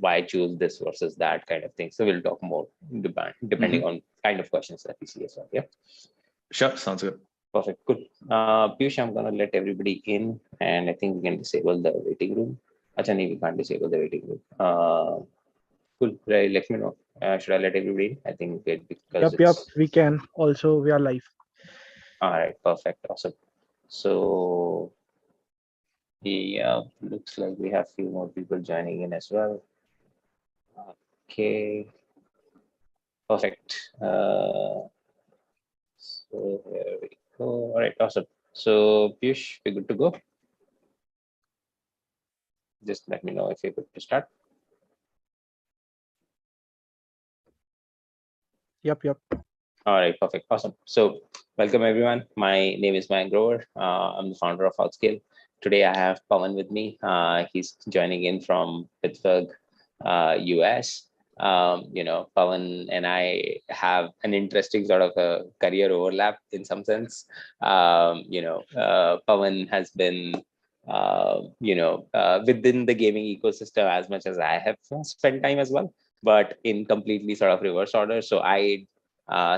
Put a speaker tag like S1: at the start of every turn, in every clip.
S1: why choose this versus that kind of thing. So we'll talk more depending on kind of questions that we see as well. Yeah.
S2: Sure, sounds good.
S1: Perfect. Cool. Piyush, I'm gonna let everybody in, and I think we can disable the waiting room. Actually, we can't disable the waiting room. Cool. Right, let me know. Should I let everybody in? I think it because
S3: Yep,
S1: it's
S3: we can. Also, we are live.
S1: all right. Perfect. Awesome. So yeah, looks like we have a few more people joining in as well. Okay. Perfect. So here we go. All right. Awesome. So Piyush, we're good to go. Just let me know if you're good to start.
S3: Yep.
S1: All right, perfect, awesome. So, welcome everyone. My name is Mayank. I'm the founder of Outscale. Today, I have Pavan with me. He's joining in from Pittsburgh, US. Pavan and I have an interesting sort of a career overlap in some sense. Pavan has been, within the gaming ecosystem as much as I have spent time as well, but in completely sort of reverse order. So I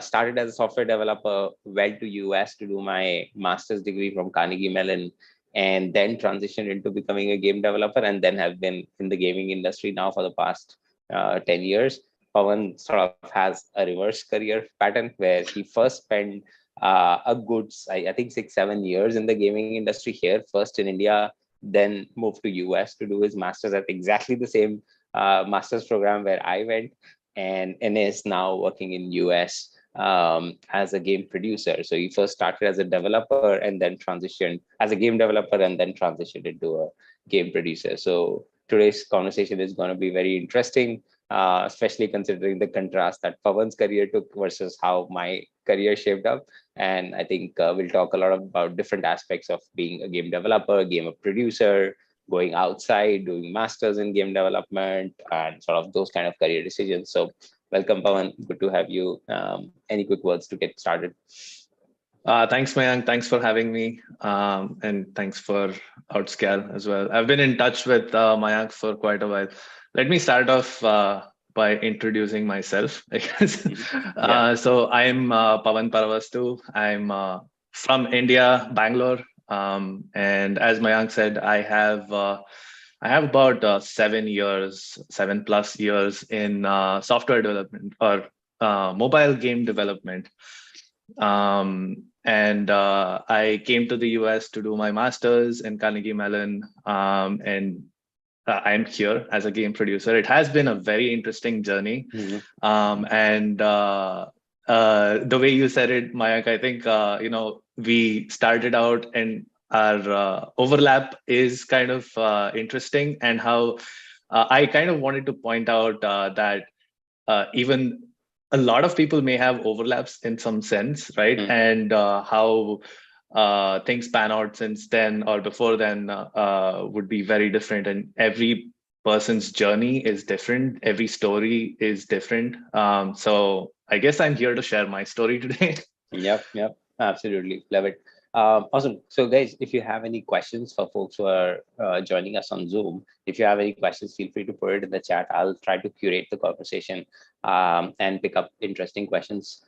S1: started as a software developer, went to US to do my master's degree from Carnegie Mellon, and then transitioned into becoming a game developer, and then have been in the gaming industry now for the past 10 years. Pavan sort of has a reverse career pattern where he first spent a good, I think 6-7 years in the gaming industry here, first in India, then moved to US to do his master's at exactly the same master's program where I went, and is now working in US as a game producer. So he first started as a developer and then transitioned as a game developer and then transitioned into a game producer. So today's conversation is going to be very interesting, especially considering the contrast that Pavan's career took versus how my career shaped up. And I think we'll talk a lot about different aspects of being a game developer, game producer, going outside, doing masters in game development, and sort of those kind of career decisions. So welcome, Pavan. Good to have you. Any quick words to get started?
S2: Thanks, Mayank. Thanks for having me. And thanks for Outscale as well. I've been in touch with Mayank for quite a while. Let me start off by introducing myself, I guess.
S1: Yeah.
S2: So I'm Pavan Paravastu. I'm from India, Bangalore. And as Mayank said, I have about 7+ years in software development or mobile game development. And I came to the US to do my master's in Carnegie Mellon, and I'm here as a game producer. It has been a very interesting journey. And the way you said it, Mayank, I think, we started out and our overlap is kind of interesting, and how I kind of wanted to point out that even a lot of people may have overlaps in some sense, right? And how things pan out since then or before then would be very different. And every person's journey is different. Every story is different. So I guess I'm here to share my story today.
S1: Yep, absolutely. Love it. Awesome. So, guys, if you have any questions for folks who are joining us on Zoom, if you have any questions, feel free to put it in the chat. I'll try to curate the conversation and pick up interesting questions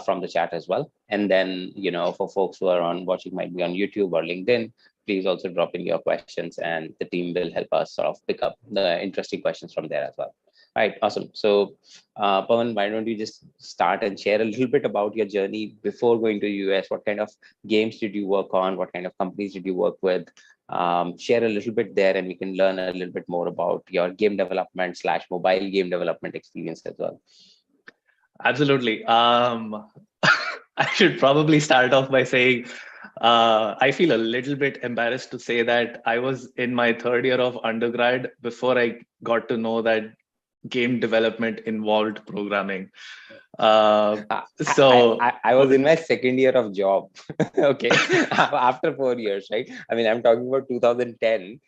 S1: from the chat as well. And then, for folks who are watching, might be on YouTube or LinkedIn, please also drop in your questions, and the team will help us sort of pick up the interesting questions from there as well. All right, awesome. So, Pavan, why don't you just start and share a little bit about your journey before going to US? What kind of games did you work on? What kind of companies did you work with? Share a little bit there, and we can learn a little bit more about your game development / mobile game development experience as well.
S2: Absolutely. I should probably start off by saying I feel a little bit embarrassed to say that I was in my third year of undergrad before I got to know that game development involved programming.
S1: I was in my second year of job. Okay, after 4 years, right? I mean, I'm talking about 2010.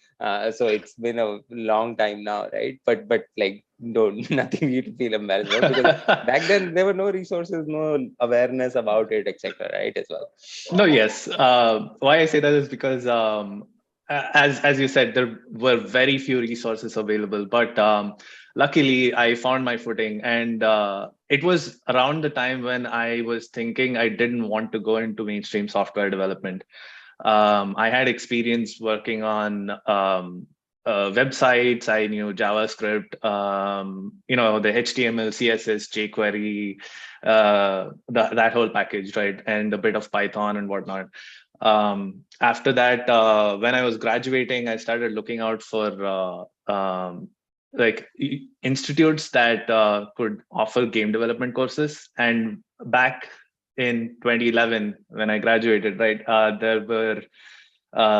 S1: So it's been a long time now, right? But like, nothing you to feel embarrassed about, because back then there were no resources, no awareness about it, etc. Right, as well.
S2: No, yes. Why I say that is because as you said, there were very few resources available. But luckily I found my footing, and it was around the time when I was thinking I didn't want to go into mainstream software development. I had experience working on websites. I knew JavaScript, the HTML, CSS, jQuery, that whole package, right? And a bit of Python and whatnot. After that, when I was graduating, I started looking out for institutes that could offer game development courses. And back in 2011, when I graduated, right, there were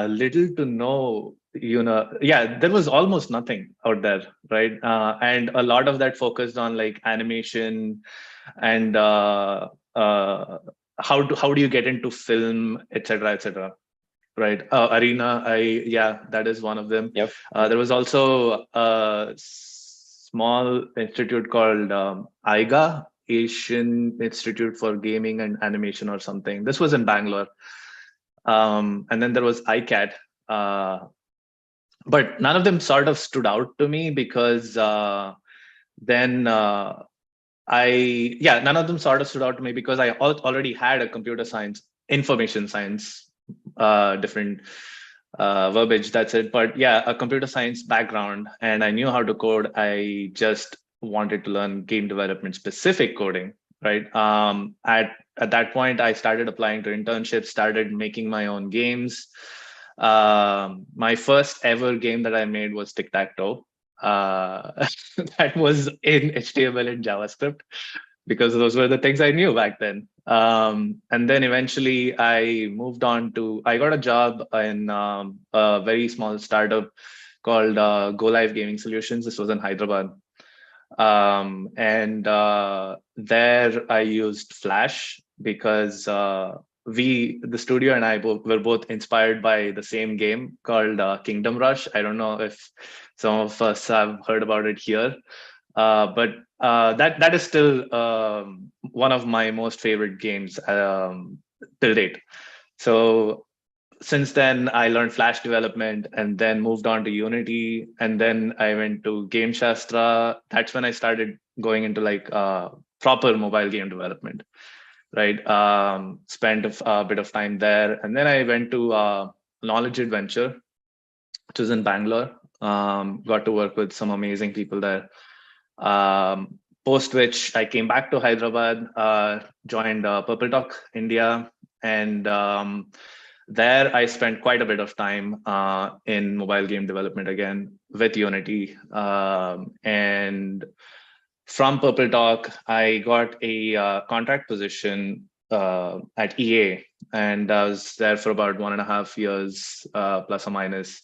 S2: little to no, there was almost nothing out there, right? And a lot of that focused on like animation and how do you get into film, etc., etc. Right. Arena, that is one of them.
S1: Yep.
S2: There was also a small institute called AIGA, Asian Institute for Gaming and Animation or something. This was in Bangalore. And then there was ICAT. But none of them sort of stood out to me because then none of them sort of stood out to me because I already had a computer science, information science, different verbiage, that's it. But yeah, a computer science background, and I knew how to code. I just wanted to learn game development specific coding, right? At that point, I started applying to internships, started making my own games. My first ever game that I made was tic-tac-toe. That was in HTML and JavaScript because those were the things I knew back then. And then eventually I got a job in a very small startup called Go Live Gaming Solutions. This was in Hyderabad. And there I used Flash because the studio and I were both inspired by the same game called Kingdom Rush. I don't know if some of us have heard about it here, but that is still one of my most favorite games till date. So since then, I learned Flash development and then moved on to Unity. And then I went to Game Shastra. That's when I started going into like proper mobile game development, right? Spent a bit of time there. And then I went to Knowledge Adventure, which was in Bangalore. Got to work with some amazing people there. Post which I came back to Hyderabad, joined Purple Talk India, and there I spent quite a bit of time in mobile game development again with Unity. And from Purple Talk, I got a contract position at EA, and I was there for about 1.5 years, plus or minus.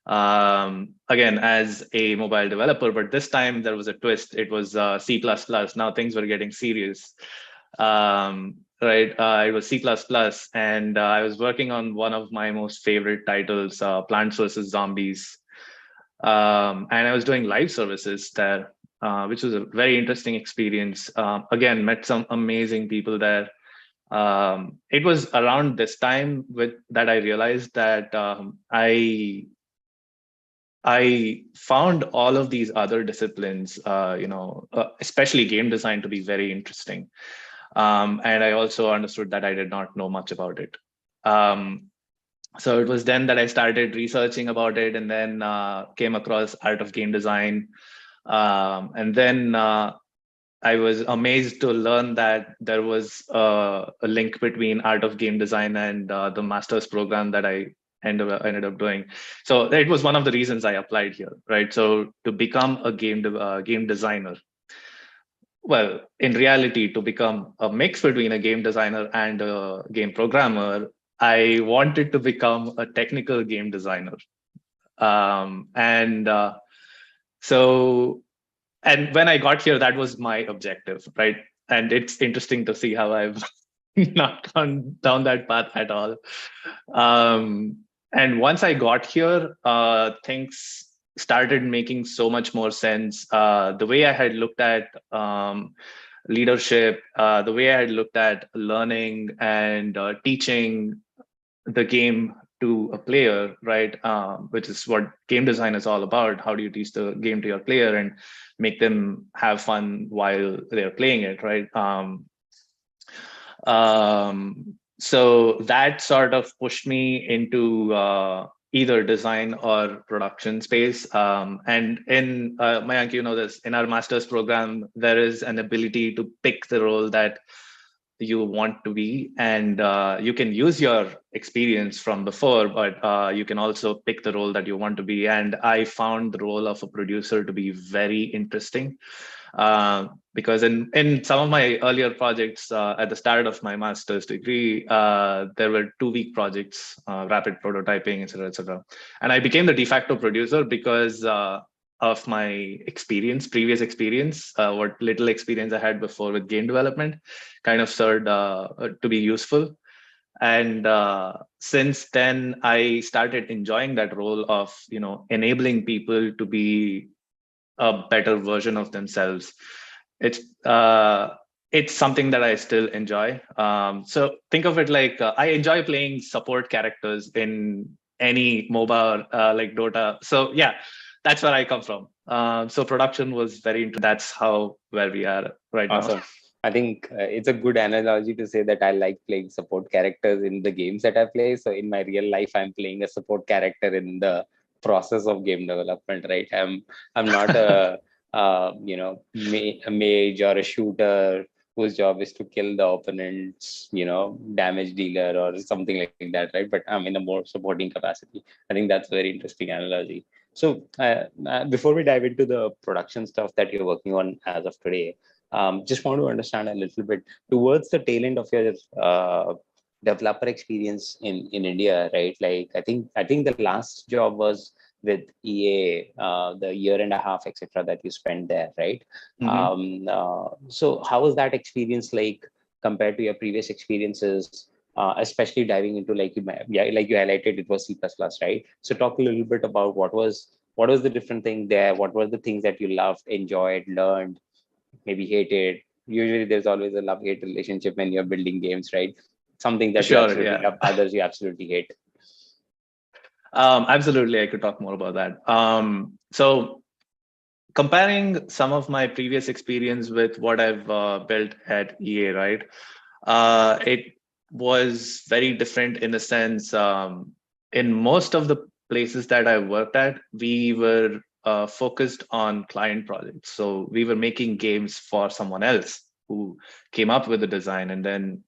S2: Again, as a mobile developer, but this time there was a twist. It was C++. Now things were getting serious. Right, it was C++, and I was working on one of my most favorite titles, Plants vs. Zombies. And I was doing live services there, which was a very interesting experience. Again, met some amazing people there. It was around this time that I realized that I found all of these other disciplines, especially game design, to be very interesting. And I also understood that I did not know much about it. So it was then that I started researching about it, and then came across art of game design. And then I was amazed to learn that there was a link between art of game design and the master's program that I ended up doing. So it was one of the reasons I applied here, right? So to become a game designer, well, in reality, to become a mix between a game designer and a game programmer, I wanted to become a technical game designer. And when I got here, that was my objective, right? And it's interesting to see how I've not gone down that path at all. And once I got here, things started making so much more sense. The way I had looked at leadership, the way I had looked at learning and teaching the game to a player, right? Which is what game design is all about. How do you teach the game to your player and make them have fun while they're playing it, right? So that sort of pushed me into either design or production space. And in Mayank, you know this, in our master's program, there is an ability to pick the role that you want to be, and you can use your experience from before, but you can also pick the role that you want to be. And I found the role of a producer to be very interesting, because in some of my earlier projects at the start of my master's degree, there were 2-week projects, rapid prototyping, etc., etc. And I became the de facto producer because of my experience, previous experience, what little experience I had before with game development kind of served to be useful. And since then, I started enjoying that role of, enabling people to be a better version of themselves. It's it's something that I still enjoy. So think of it like I enjoy playing support characters in any MOBA like Dota. So yeah, that's where I come from. So production was very into. That's how where we are right now.
S1: Awesome. I think it's a good analogy to say that I like playing support characters in the games that I play. So in my real life, I'm playing a support character in the process of game development, right? I'm not a mage or a shooter whose job is to kill the opponent's, damage dealer or something like that, right? But I'm in a more supporting capacity. I think that's a very interesting analogy. So before we dive into the production stuff that you're working on as of today, just want to understand a little bit towards the tail end of your developer experience in India, right? Like I think the last job was with EA, the year and a half, etc., that you spent there, right? So how was that experience like compared to your previous experiences? Especially diving into like you highlighted, it was C++, right? So talk a little bit about what was the different thing there? What were the things that you loved, enjoyed, learned, maybe hated? Usually there's always a love-hate relationship when you're building games, right? Something that you
S2: Sure,
S1: absolutely
S2: yeah.
S1: love, others you absolutely hate.
S2: Absolutely, I could talk more about that. So comparing some of my previous experience with what I've built at EA, right? It was very different in the sense, in most of the places that I worked at, we were focused on client projects. So we were making games for someone else who came up with the design and then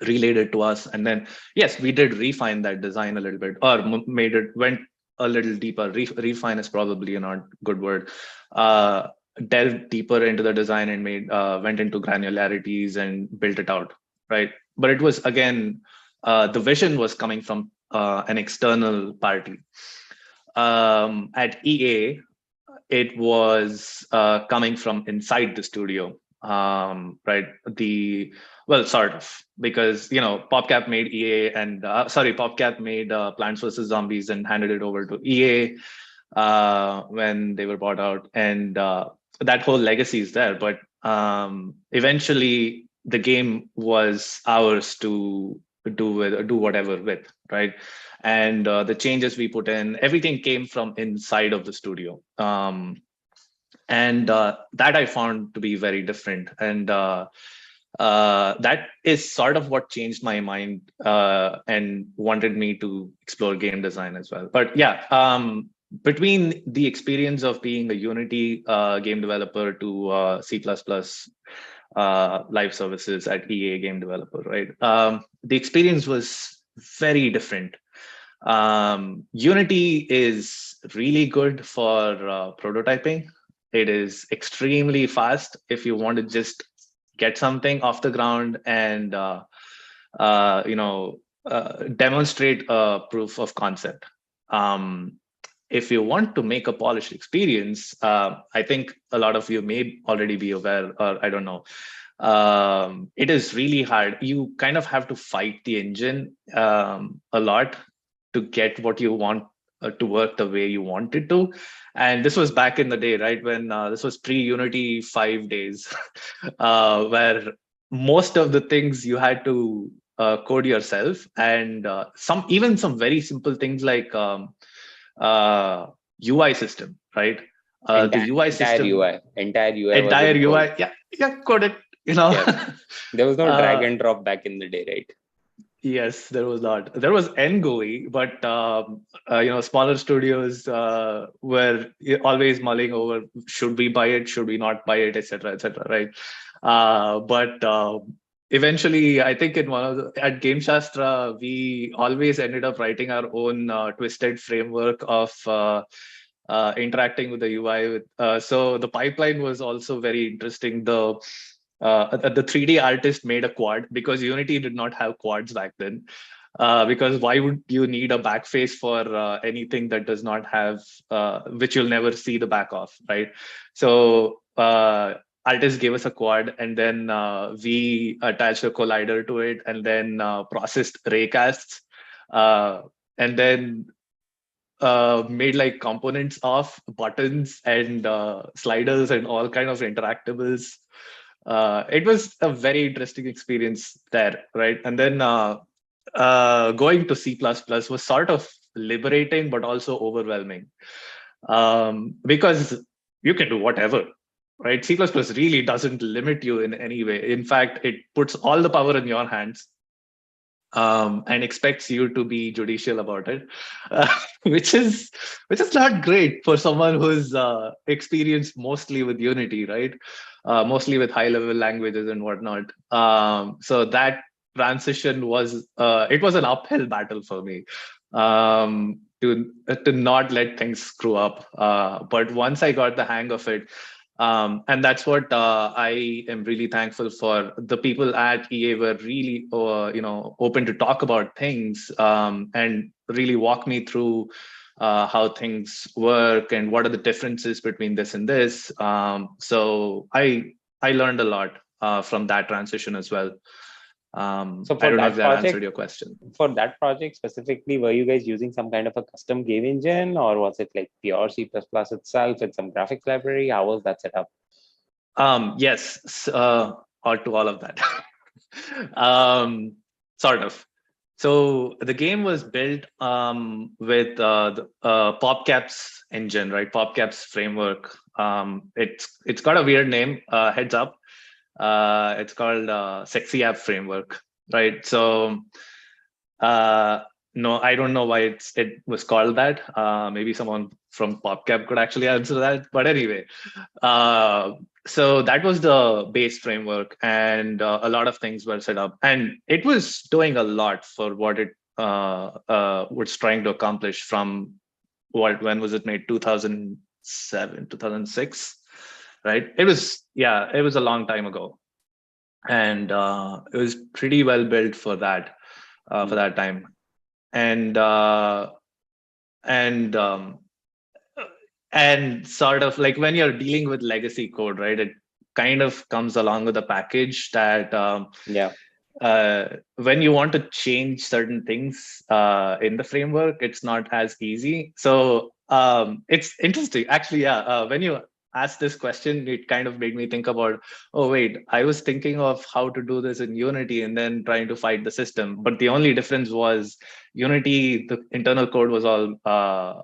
S2: relayed it to us. And then, yes, we did refine that design a little bit, or went a little deeper. Refine is probably a not good word. Delved deeper into the design and went into granularities and built it out, right? But it was, again, the vision was coming from an external party. At EA, it was coming from inside the studio, right? Well, sort of, because PopCap made EA and PopCap made Plants vs Zombies and handed it over to EA when they were bought out, and that whole legacy is there. But eventually, the game was ours to do whatever with, right? And the changes we put in, everything came from inside of the studio. And that I found to be very different. And that is sort of what changed my mind and wanted me to explore game design as well. But yeah, between the experience of being a Unity game developer to C++ live services at EA game developer, right? The experience was very different. Unity is really good for prototyping. It is extremely fast if you want to just get something off the ground and demonstrate a proof of concept. If you want to make a polished experience, I think a lot of you may already be aware, or I don't know. It is really hard. You kind of have to fight the engine a lot to get what you want to work the way you want it to. And this was back in the day, right? When this was pre-Unity 5 days, where most of the things you had to code yourself, and some very simple things like UI system, right? The UI
S1: Entire
S2: system,
S1: UI, entire UI was
S2: entire
S1: in code.
S2: UI, yeah, code it, you know.
S1: Yes, there was no drag
S2: uh,
S1: and drop back in the day, right?
S2: Yes, there was not. There was NGUI, but smaller studios were always mulling over: should we buy it, should we not buy it, etc., etc. Right? But eventually, I think in at Game Shastra, we always ended up writing our own twisted framework of interacting with the UI. So the pipeline was also very interesting. The 3D artist made a quad because Unity did not have quads back then. Because why would you need a back face for anything that does not have, which you'll never see the back of, right? So artist gave us a quad, and then we attached a collider to it, and then processed raycasts, and then made like components of buttons and sliders and all kind of interactables. It was a very interesting experience there, right? And then going to C++ was sort of liberating, but also overwhelming, because you can do whatever, right? C++ really doesn't limit you in any way. In fact, it puts all the power in your hands, and expects you to be judicial about it, which is not great for someone who's experienced mostly with Unity, right? Mostly with high level languages and whatnot. So that transition was it was an uphill battle for me, to not let things screw up. But once I got the hang of it, and that's what I am really thankful for. The people at EA were really, open to talk about things, and really walk me through how things work and what are the differences between this and this. So I learned a lot from that transition as well.
S1: So
S2: I
S1: for
S2: don't know if
S1: that
S2: that answered
S1: project,
S2: your question.
S1: specifically, were you guys using some kind of a custom game engine, or was it like pure C++ itself with some graphics library? How was that set up?
S2: Yes, or to all of that. Sort of. So the game was built with the PopCap's engine, right? PopCap's framework. It's got a weird name. Heads up. It's called Sexy App Framework, right? So no, I don't know why it was called that. Maybe someone from PopCap could actually answer that. But anyway, so that was the base framework, and a lot of things were set up, and it was doing a lot for what it was trying to accomplish. From when was it made? 2007, 2006, right? It was a long time ago, and it was pretty well built for that time, and and um, and sort of like when you're dealing with legacy code, right? It kind of comes along with a package that
S1: Yeah.
S2: when you want to change certain things in the framework, it's not as easy. So it's interesting, actually. Yeah, when you asked this question, it kind of made me think about, oh wait, I was thinking of how to do this in Unity and then trying to fight the system. But the only difference was Unity, the internal code was all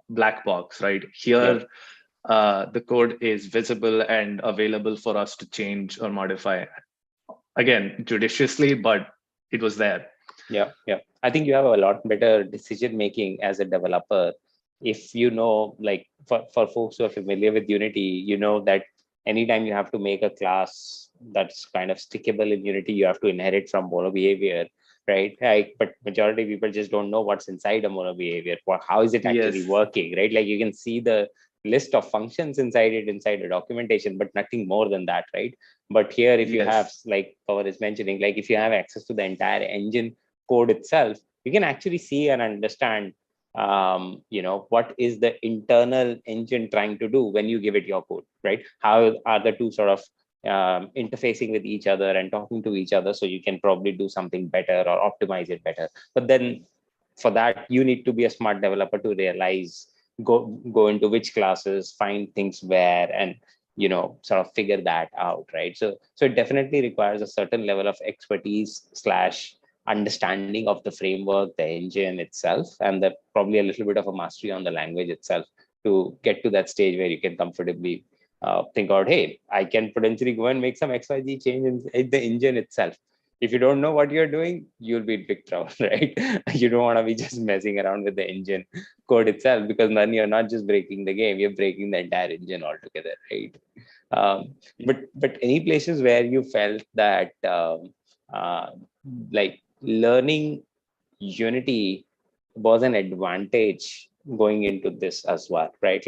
S2: black box, right?
S1: Yeah.
S2: Here, the code is visible and available for us to change or modify, again judiciously, but it was there.
S1: Yeah, yeah. I think you have a lot better decision making as a developer. If you know, like for folks who are familiar with Unity, you know that anytime you have to make a class that's kind of stickable in Unity, you have to inherit from mono behavior, right? Like, but majority of people just don't know what's inside a mono behavior. How is it actually
S2: Yes.
S1: working, right? Like you can see the list of functions inside it, inside the documentation, but nothing more than that, right? But here, if you have,
S2: Yes.
S1: like Pavan is mentioning, like if you have access to the entire engine code itself, you can actually see and understand what is the internal engine trying to do when you give it your code, right? How are the two sort of interfacing with each other and talking to each other, so you can probably do something better or optimize it better. But then for that, you need to be a smart developer to realize, go into which classes, find things where, and sort of figure that out, right? So it definitely requires a certain level of expertise slash understanding of the framework, the engine itself, and probably a little bit of a mastery on the language itself to get to that stage where you can comfortably think out, hey, I can potentially go and make some XYZ change in the engine itself. If you don't know what you're doing, you'll be in big trouble, right? You don't want to be just messing around with the engine code itself, because then you're not just breaking the game, you're breaking the entire engine altogether, right? But any places where you felt that uh, like learning Unity was an advantage going into this as well, right?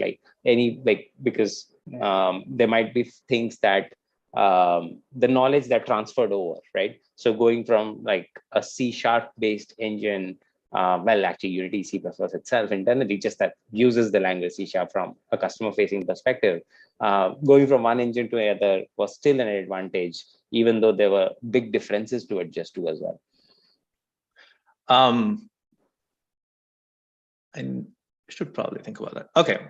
S1: Because there might be things that the knowledge that transferred over, right? So going from like a C# based engine, well, actually Unity C++ itself internally, just that uses the language C# from a customer facing perspective, going from one engine to another was still an advantage, even though there were big differences to adjust to as well.
S2: I should probably think about that. Okay.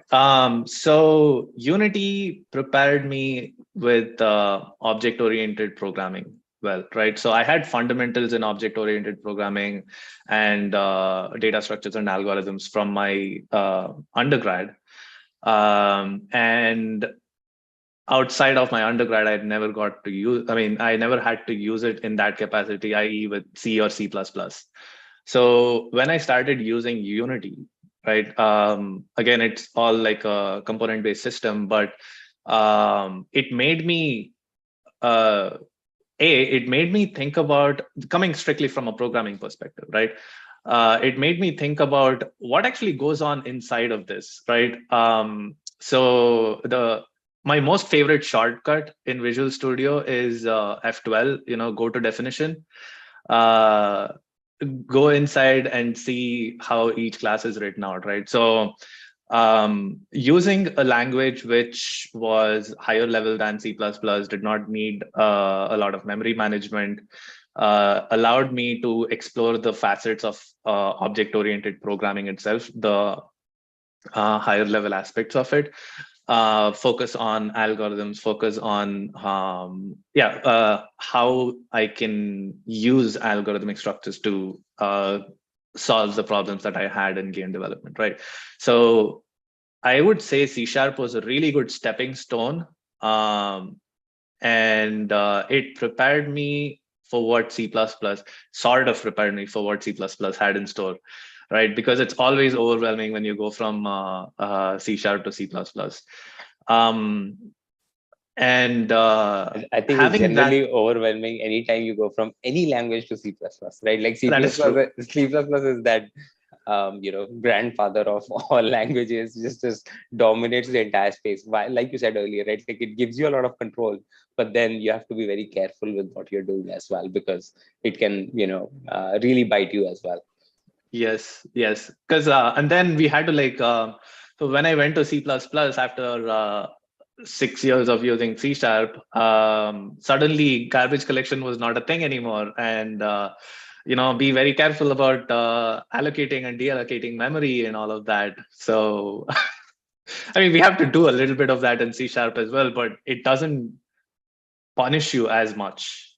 S2: So Unity prepared me with object-oriented programming. Well, right. So I had fundamentals in object-oriented programming and data structures and algorithms from my undergrad. And outside of my undergrad, I never got to use, I never had to use it in that capacity, i.e. with C or C++. So when I started using Unity, right, again, it's all like a component-based system, but it made me, it made me think about, coming strictly from a programming perspective, right? It made me think about what actually goes on inside of this, right? So my most favorite shortcut in Visual Studio is F12, go to definition, go inside and see how each class is written out, right? So using a language which was higher level than C++, did not need a lot of memory management, allowed me to explore the facets of object-oriented programming itself, the higher level aspects of it, focus on algorithms, focus on how I can use algorithmic structures to solve the problems that I had in game development, right? So I would say C# was a really good stepping stone, and it prepared me for what C++, sort of prepared me for what C++ had in store, right? Because it's always overwhelming when you go from C# to C++. And
S1: I think it's generally overwhelming anytime you go from any language to C++, right? Like C++ is that grandfather of all languages, just dominates the entire space. Why, like you said earlier, right? Like it gives you a lot of control, but then you have to be very careful with what you're doing as well, because it can, really bite you as well.
S2: Yes. Because and then we had to so when I went to C++ after 6 years of using C#, suddenly garbage collection was not a thing anymore, and be very careful about allocating and deallocating memory and all of that. So we have to do a little bit of that in C# as well, but it doesn't punish you as much.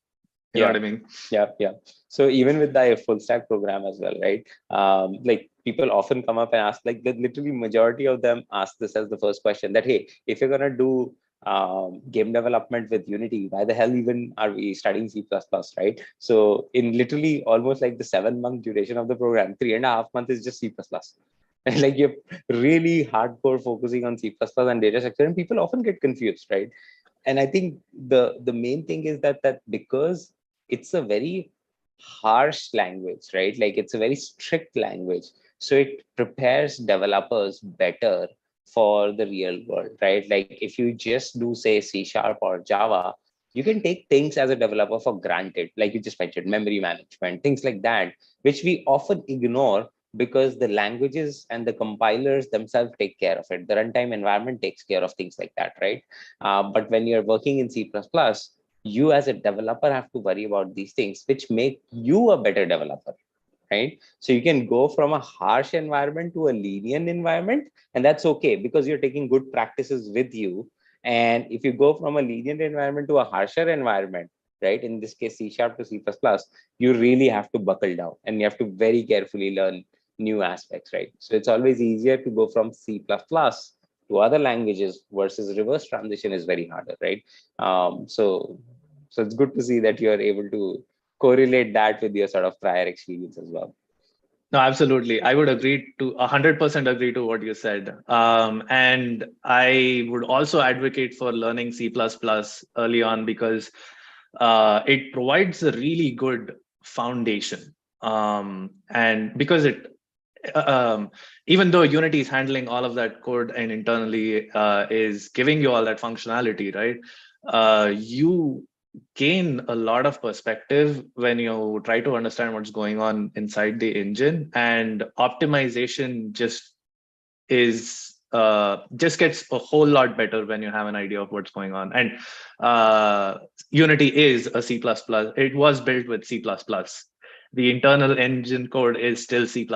S2: You know what I mean?
S1: Yeah. So even with the full stack program as well, right? Like people often come up and ask, like literally majority of them ask this as the first question, that, hey, if you're gonna do game development with Unity, why the hell even are we studying C++, right? So in literally almost like the 7-month duration of the program, 3.5 months is just C++. Like you're really hardcore focusing on C++ and data structure, and people often get confused, right? And I think the main thing is that because it's a very harsh language, right? Like it's a very strict language, so it prepares developers better for the real world, right? Like if you just do say C# or Java, you can take things as a developer for granted, like you just mentioned, memory management, things like that, which we often ignore because the languages and the compilers themselves take care of it. The runtime environment takes care of things like that, right? But when you're working in C++, you as a developer have to worry about these things, which make you a better developer, right? So you can go from a harsh environment to a lenient environment, and that's okay because you're taking good practices with you. And if you go from a lenient environment to a harsher environment, right? In this case, C# to C++, you really have to buckle down and you have to very carefully learn new aspects, right? So it's always easier to go from C++ to other languages versus reverse transition is very harder, right? So it's good to see that you are able to correlate that with your sort of prior experience as well.
S2: No, absolutely. I would agree to 100% agree to what you said. And I would also advocate for learning C++ early on because it provides a really good foundation. And because um, even though Unity is handling all of that code and internally is giving you all that functionality, right? You gain a lot of perspective when you try to understand what's going on inside the engine, and optimization just gets a whole lot better when you have an idea of what's going on. And Unity is a C++. It was built with C++. The internal engine code is still C++.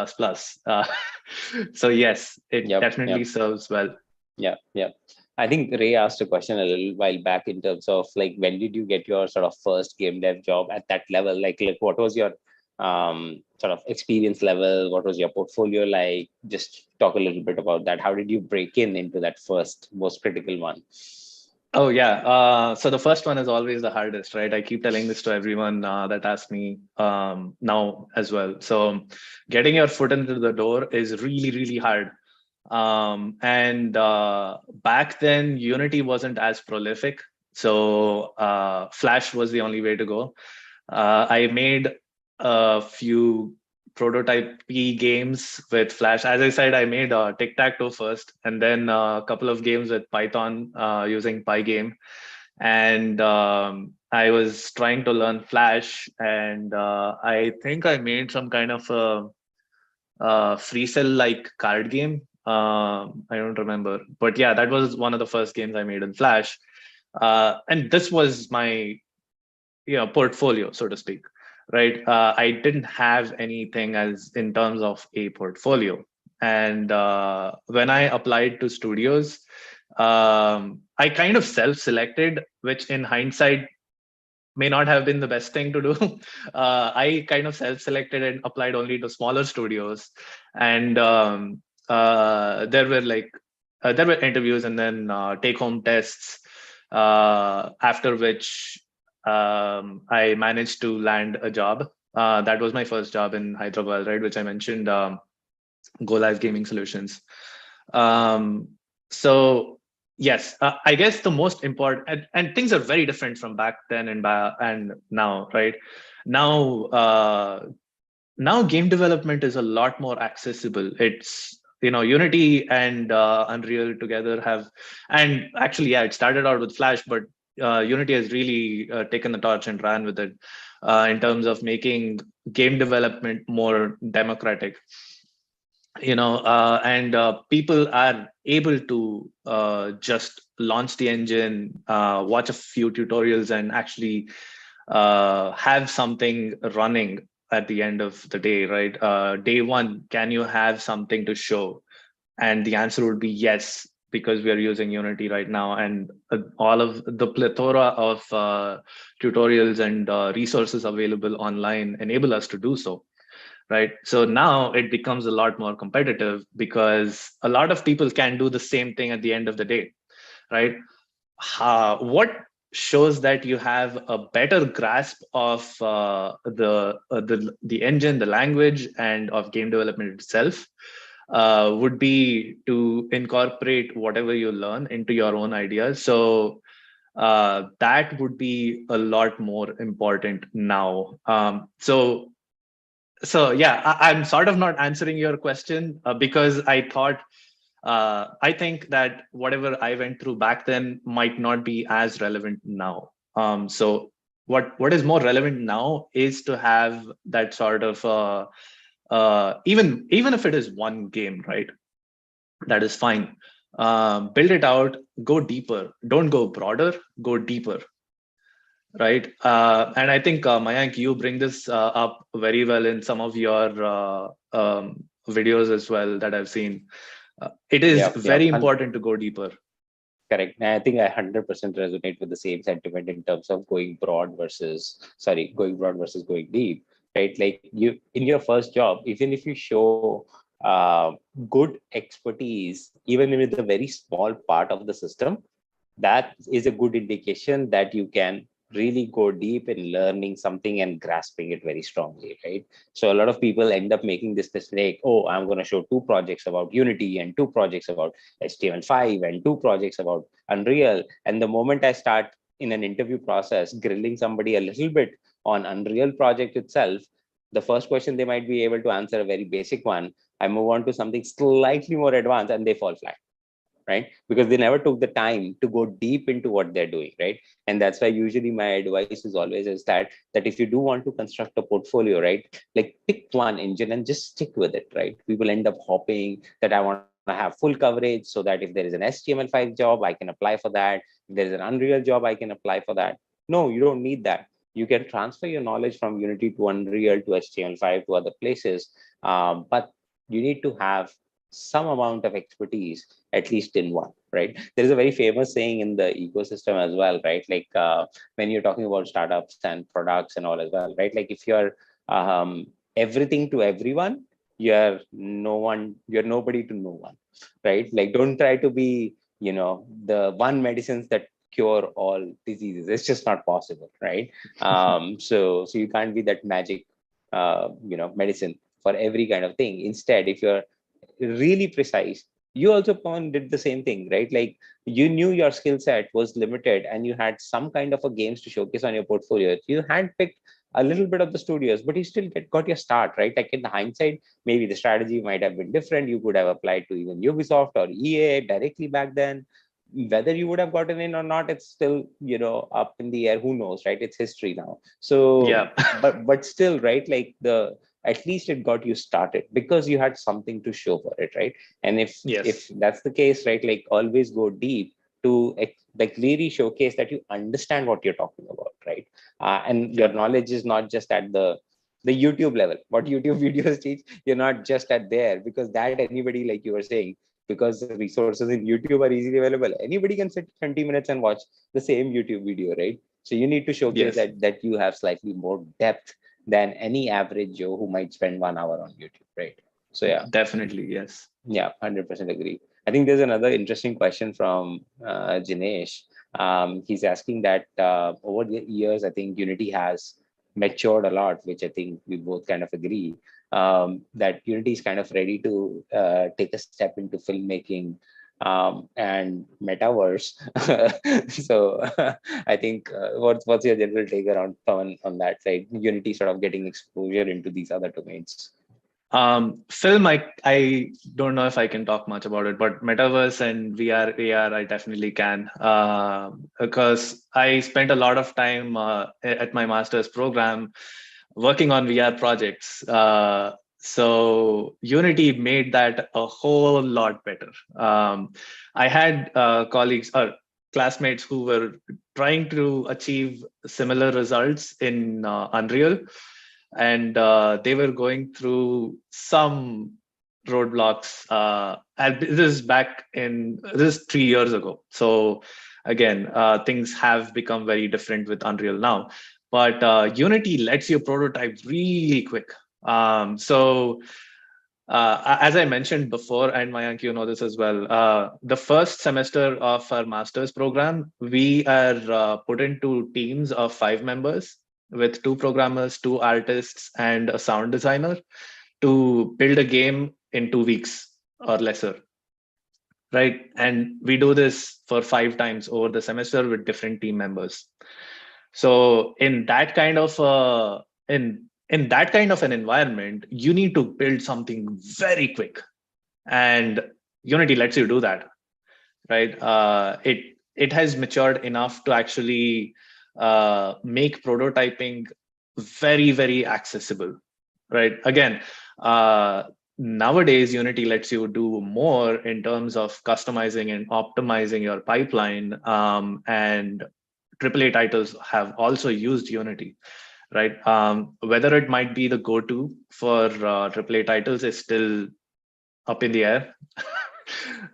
S2: So yes, it definitely serves well.
S1: Yeah. I think Ray asked a question a little while back in terms of like, when did you get your sort of first game dev job at that level? Like what was your sort of experience level? What was your portfolio like? Just talk a little bit about that. How did you break into that first most critical one?
S2: Oh yeah. So the first one is always the hardest, right? I keep telling this to everyone that asks me now as well. So getting your foot into the door is really, really hard. And back then, Unity wasn't as prolific. So Flash was the only way to go. I made a few prototype games with Flash. As I said, I made Tic-Tac-Toe first, and then a couple of games with Python using Pygame. And I was trying to learn Flash, and I think I made some kind of a free cell like card game. I don't remember, but yeah, that was one of the first games I made in Flash. And this was my portfolio, so to speak, right? I didn't have anything as in terms of a portfolio. And when I applied to studios, I kind of self-selected, which in hindsight may not have been the best thing to do. I kind of self-selected and applied only to smaller studios, and there were interviews and then take-home tests. After which I managed to land a job. That was my first job in Hyderabad, right? Which I mentioned, Go Live Gaming Solutions. So yes, I guess the most important, and things are very different from back then and now, right? Now game development is a lot more accessible. It's Unity and Unreal together have, and actually, yeah, it started out with Flash, but Unity has really taken the torch and ran with it in terms of making game development more democratic. And people are able to just launch the engine, watch a few tutorials, and actually have something running at the end of the day, right? Day one, can you have something to show? And the answer would be yes, because we are using Unity right now, and all of the plethora of tutorials and resources available online enable us to do so. Right. So now it becomes a lot more competitive because a lot of people can do the same thing at the end of the day. Right. What shows that you have a better grasp of the engine, the language, and of game development itself would be to incorporate whatever you learn into your own ideas. So that would be a lot more important now. So yeah, I'm sort of not answering your question because I think that whatever I went through back then might not be as relevant now. So what is more relevant now is to have that sort of even if it is one game, right? That is fine. Build it out, go deeper. Don't go broader, go deeper. Right. And I think, Mayank, you bring this up very well in some of your videos as well that I've seen. It is very important to go deeper.
S1: Correct. And I think I 100% resonate with the same sentiment in terms of going broad versus going deep, right? Like you, in your first job, even if you show good expertise, even with a very small part of the system, that is a good indication that you can really go deep in learning something and grasping it very strongly, right? So a lot of people end up making this mistake. Oh, I'm going to show two projects about Unity and two projects about HTML5 and two projects about Unreal. And the moment I start in an interview process grilling somebody a little bit on Unreal project itself, the first question they might be able to answer a very basic one. I move on to something slightly more advanced and they fall flat, right? Because they never took the time to go deep into what they're doing, right? And that's why usually my advice is always is that if you do want to construct a portfolio, right, like pick one engine and just stick with it, right? People end up hopping that I want to have full coverage so that if there is an HTML5 job, I can apply for that. If there is an Unreal job, I can apply for that. No, you don't need that. You can transfer your knowledge from Unity to Unreal to HTML5 to other places, but you need to have some amount of expertise at least in one, right? There is a very famous saying in the ecosystem as well, right? Like when you're talking about startups and products and all as well, right? Like if you're everything to everyone, you're nobody to no one, right? Like don't try to be, the one medicines that cure all diseases. It's just not possible, right? So you can't be that magic medicine for every kind of thing. Instead, if you're really precise, you also, Pawan, did the same thing, right? Like you knew your skill set was limited and you had some kind of a games to showcase on your portfolio. You handpicked a little bit of the studios, but you still got your start, right? Like in the hindsight, maybe the strategy might have been different. You could have applied to even Ubisoft or EA directly back then. Whether you would have gotten in or not, it's still, up in the air. Who knows, right? It's history now. So
S2: Yeah.
S1: but still, right, like the at least it got you started because you had something to show for it, right? And if
S2: Yes.
S1: that's the case, right, like always go deep to like really showcase that you understand what you're talking about, right? And your
S2: Yeah.
S1: knowledge is not just at the YouTube level. What YouTube videos teach, you're not just at there, because that anybody, like you were saying, because the resources in YouTube are easily available, anybody can sit 20 minutes and watch the same YouTube video, right? So you need to showcase
S2: Yes.
S1: that you have slightly more depth than any average Joe who might spend 1 hour on YouTube, right? So
S2: Definitely. Yes.
S1: yeah, 100% agree. I think there's another interesting question from Jinesh. He's asking that over the years, I think Unity has matured a lot, which I think we both kind of agree, that Unity is kind of ready to take a step into filmmaking and metaverse. So I think what's your general take around on that side? Unity sort of getting exposure into these other domains.
S2: Film, I don't know if I can talk much about it, but metaverse and VR, AR, I definitely can, because I spent a lot of time at my master's program working on VR projects. So Unity made that a whole lot better. I had colleagues or classmates who were trying to achieve similar results in Unreal, and they were going through some roadblocks. And this is 3 years ago. So again, things have become very different with Unreal now. But Unity lets you prototype really quick. As I mentioned before, and Mayank, you know this as well, the first semester of our master's program, we are put into teams of 5 members with 2 programmers, 2 artists, and a sound designer to build a game in 2 weeks or lesser, right? And we do this for 5 times over the semester with different team members. So in that kind of an environment, you need to build something very quick, and Unity lets you do that, right? It has matured enough to actually make prototyping very, very accessible, right? Again, nowadays Unity lets you do more in terms of customizing and optimizing your pipeline, and AAA titles have also used Unity, right? Whether it might be the go-to for AAA titles is still up in the air.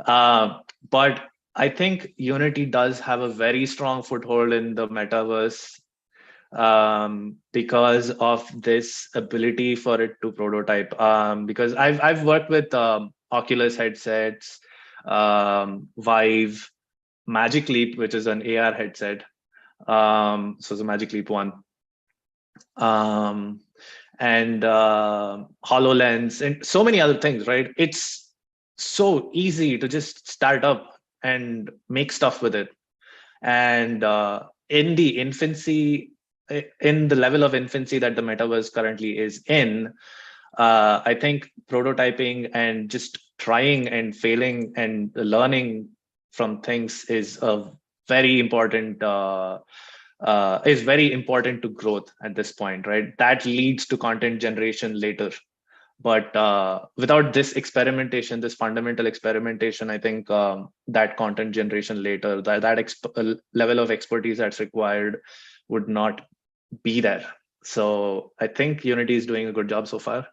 S2: But I think Unity does have a very strong foothold in the metaverse because of this ability for it to prototype. Because I've worked with Oculus headsets, Vive, Magic Leap, which is an AR headset. So the Magic Leap one, um, and HoloLens, and so many other things. Right? It's so easy to just start up and make stuff with it. And in the infancy, in the level of infancy that the metaverse currently is in, I think prototyping and just trying and failing and learning from things is very important to growth at this point, right? That leads to content generation later. But without this experimentation, this fundamental experimentation, I think that content generation later, level of expertise that's required would not be there. So I think Unity is doing a good job so far.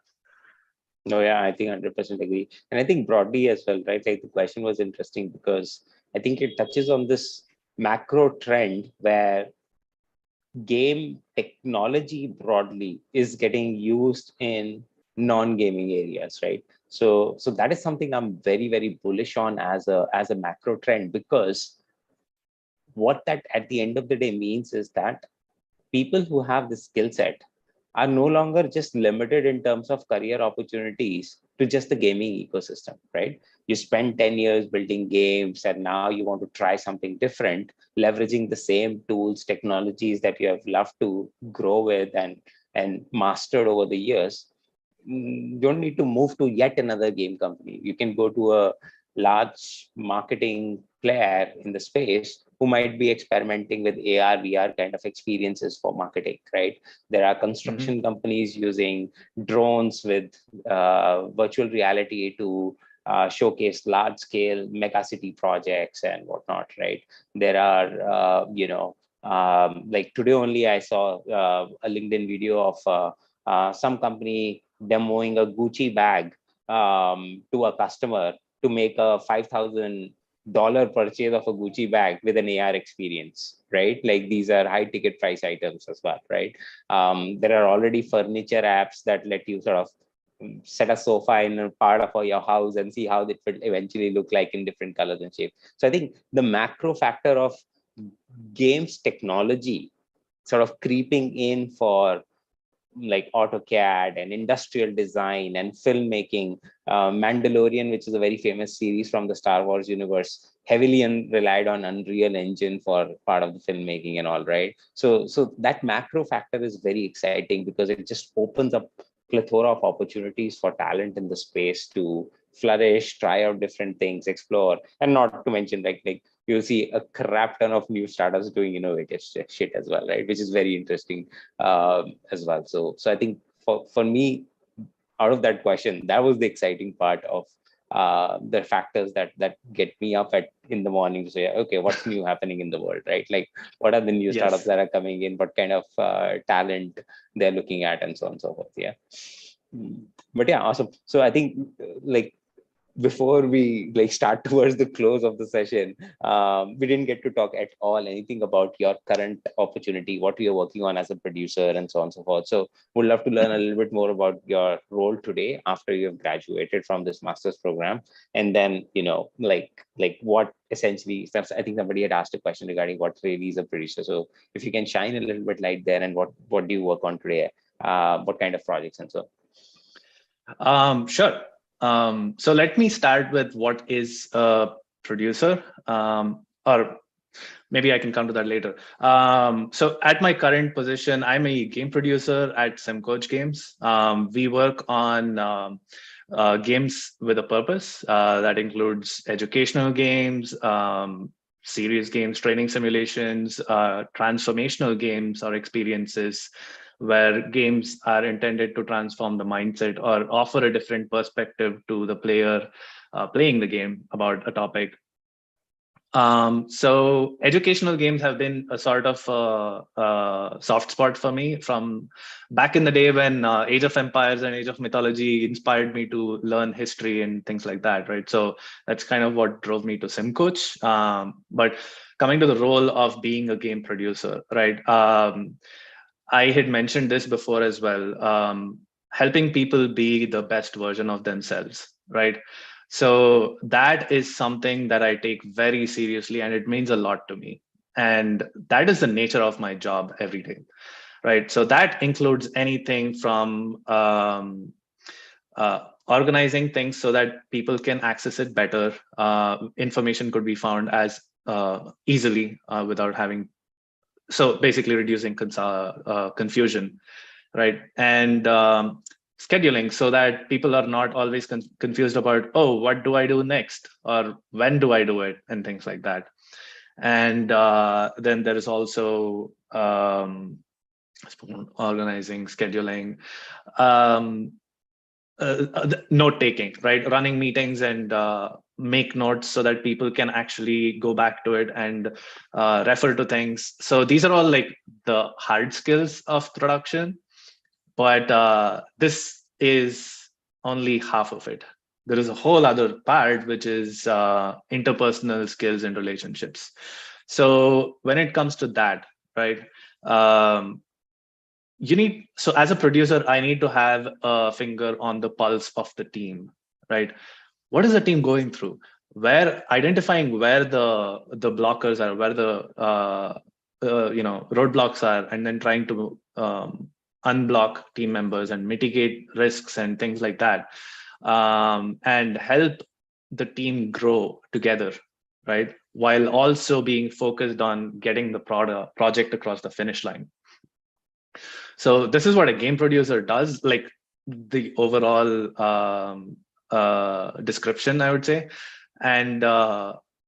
S1: No, yeah, I think 100% agree. And I think broadly as well, right? Like the question was interesting because I think it touches on this macro trend where game technology broadly is getting used in non-gaming areas, right? So that is something I'm very, very bullish on as a macro trend, because what that at the end of the day means is that people who have the skill set are no longer just limited in terms of career opportunities to just the gaming ecosystem, right? You spend 10 years building games and now you want to try something different, leveraging the same tools, technologies that you have loved to grow with and mastered over the years. You don't need to move to yet another game company. You can go to a large marketing player in the space who might be experimenting with AR, VR kind of experiences for marketing, right? There are construction companies using drones with virtual reality to showcase large scale mega city projects and whatnot, right? There are, like today only I saw a LinkedIn video of some company demoing a Gucci bag to a customer to make a $5,000 purchase of a Gucci bag with an AR experience, right? Like these are high ticket price items as well, right? There are already furniture apps that let you sort of set a sofa in a part of your house and see how it will eventually look like in different colors and shapes. So I think the macro factor of games technology sort of creeping in for like AutoCAD and industrial design and filmmaking. Mandalorian, which is a very famous series from the Star Wars universe, heavily relied on Unreal Engine for part of the filmmaking and all, right? So that macro factor is very exciting because it just opens up plethora of opportunities for talent in the space to flourish, try out different things, explore, and not to mention like you see a crap ton of new startups doing innovative shit as well, right? Which is very interesting as well. So I think for me, out of that question, that was the exciting part of the factors that get me up in the morning to say, okay, what's new happening in the world, right? Like what are the new startups
S2: Yes.
S1: that are coming in, what kind of talent they're looking at, and so on and so forth. Yeah. But yeah, awesome. So I think like before we like start towards the close of the session, we didn't get to talk at all anything about your current opportunity, what you're working on as a producer, and so on and so forth. So would love to learn a little bit more about your role today after you have graduated from this master's program, and then like what essentially. I think somebody had asked a question regarding what really is a producer. So if you can shine a little bit light there, and what do you work on today? What kind of projects and so.
S2: Sure. So let me start with what is a producer, or maybe I can come to that later. So at my current position, I'm a game producer at Simcoach Games. We work on games with a purpose that includes educational games, serious games, training simulations, transformational games or experiences where games are intended to transform the mindset or offer a different perspective to the player playing the game about a topic. So educational games have been a sort of soft spot for me from back in the day when Age of Empires and Age of Mythology inspired me to learn history and things like that, right? So that's kind of what drove me to Simcoach. But coming to the role of being a game producer, right? I had mentioned this before as well. Helping people be the best version of themselves, right? So that is something that I take very seriously, and it means a lot to me. And that is the nature of my job every day, right? So that includes anything from organizing things so that people can access it better. Information could be found as easily without having, so basically reducing confusion, right? And scheduling so that people are not always confused about, oh, what do I do next, or when do I do it, and things like that. And then there is also organizing, scheduling, um, note taking, right? Running meetings and make notes so that people can actually go back to it and refer to things. So these are all like the hard skills of production, but this is only half of it. There is a whole other part, which is interpersonal skills and relationships. So when it comes to that, right? Um, you need, so as a producer, I need to have a finger on the pulse of the team, right? What is the team going through? Where identifying where the blockers are, where the roadblocks are, and then trying to unblock team members and mitigate risks and things like that, and help the team grow together, right? While also being focused on getting the project across the finish line. So this is what a game producer does, like the overall description, I would say. And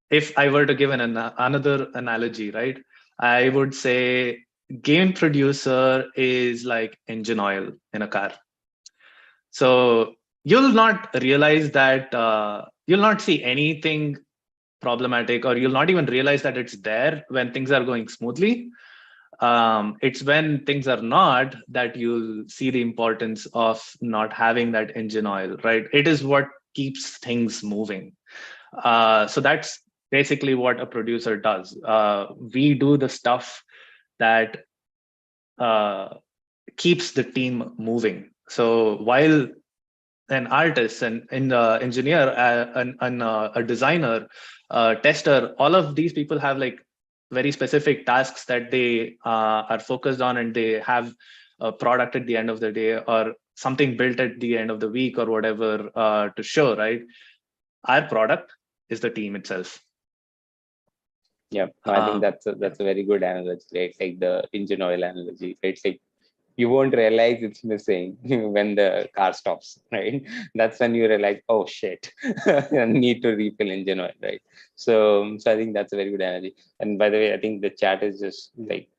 S2: if I were to give another analogy, right, I would say game producer is like engine oil in a car. So you'll not realize that, you'll not see anything problematic, or you'll not even realize that it's there when things are going smoothly. It's when things are not that you'll see the importance of not having that engine oil, right? It is what keeps things moving. So that's basically what a producer does. We do the stuff that uh, keeps the team moving. So while an artist, an engineer, a designer, tester, all of these people have like very specific tasks that they are focused on, and they have a product at the end of the day, or something built at the end of the week, or whatever, to show, right? Our product is the team itself.
S1: Yeah, no, I think that's a very good analogy, right? Like the engine oil analogy. It's like you won't realize it's missing when the car stops, right? That's when you realize, oh shit, I need to refill engine oil, right? So I think that's a very good analogy. And by the way, I think the chat is just like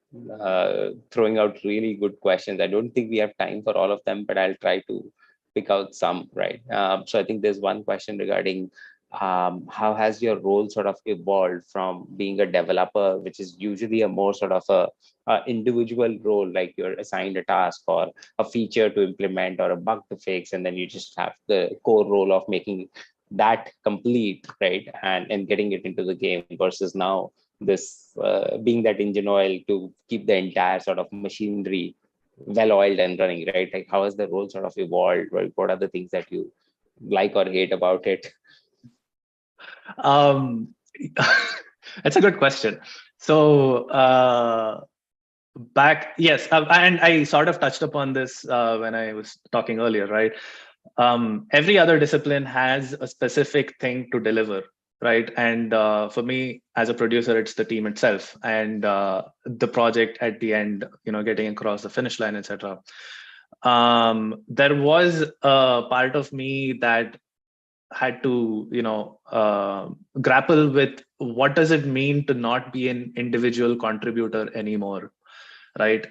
S1: throwing out really good questions. I don't think we have time for all of them, but I'll try to pick out some, right? So I think there's one question regarding how has your role sort of evolved from being a developer, which is usually a more sort of a individual role, like you're assigned a task or a feature to implement or a bug to fix, and then you just have the core role of making that complete, right? And getting it into the game, versus now this being that engine oil to keep the entire sort of machinery well oiled and running, right? Like how has the role sort of evolved? Right? What are the things that you like or hate about it?
S2: That's a good question. So yes, and I sort of touched upon this when I was talking earlier, right? Every other discipline has a specific thing to deliver, right? And for me as a producer, it's the team itself, and the project at the end, getting across the finish line, etc. There was a part of me that had to grapple with what does it mean to not be an individual contributor anymore, right?